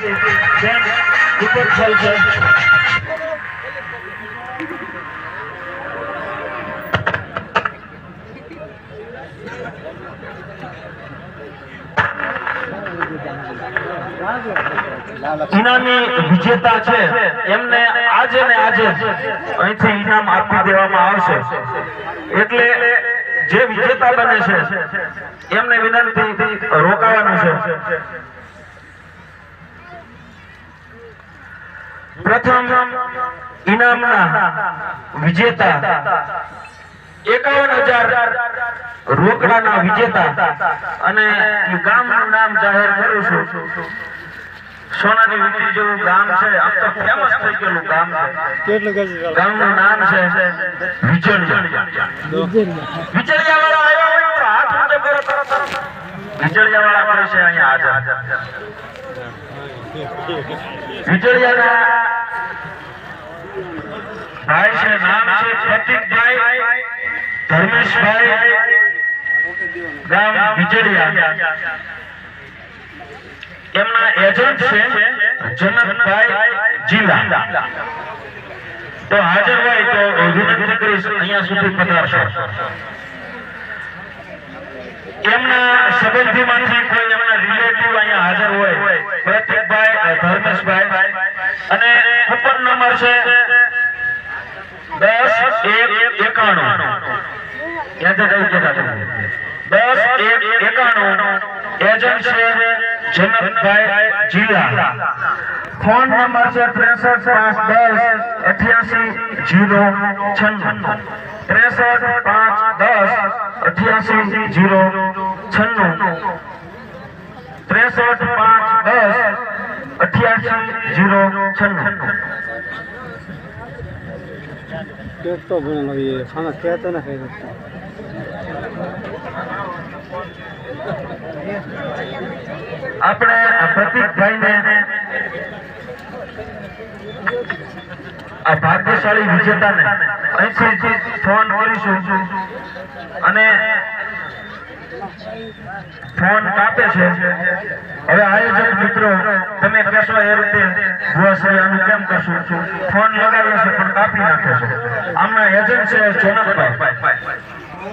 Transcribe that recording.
બેન દીપક છલ છે. ઇનામી વિજેતા છે એમને આજે ને આજે અહીંથી ઇનામ આપી દેવામાં આવશે. એટલે જે વિજેતા બને છે એમને વિનંતી રોકાવાનું છે. પ્રથમ ઇનામના વિજેતા 51,000 રોકડાના વિજેતા અને ગામનું નામ જાહેર કરું છું. સોનાની વીંટી જેવું ગામ છે, આમ તો ફેમસ થઈ ગયેલું ગામ છે. ગામનું નામ છે વિચળિયા. વિચળિયાવાળા આવ્યા હોય તો હાથ ઊંચો કરો તરત. વિચળિયાવાળા કોઈ છે અહીંયા હાજર? વિચળિયાના ભાઈ છે, નામ છે પ્રતિકભાઈ ધર્મેશભાઈ, ગામ વિચળિયા. એમના એજન્ટ છે જનકભાઈ જીલા. તો હાજર હોય તો વિનંતી કરીશ અહીંયા સુધી પધારશો. એમના સંબંધીમાંથી કોઈ એમના રિલેટિવ અહીંયા હાજર હોય, પ્રતિકભાઈ ધર્મેશભાઈ, અને કૂપન નંબર છે 10-1-51. એજન્ટ છે જનકભાઈ જીલા. ફોન નંબર છે 63-510-88-096. 63-510-88-096. 63-510-88-096. तो बना ये खाना कहते ना खाए આપણે પ્રતિકભાઈને આ ભાગ્યશાળી વિજેતાને અહીંથી ફોન કરીશું અને ફોન કાપે છે. હવે આયોજક મિત્રો તમે કહેશો એ રીતે ભુવાશ્રી આનું કેમ કરશું? ફોન લગાવ્યો છે પણ કાપી નાખે છે. આમના એજન્ટ છે જનકભાઈ.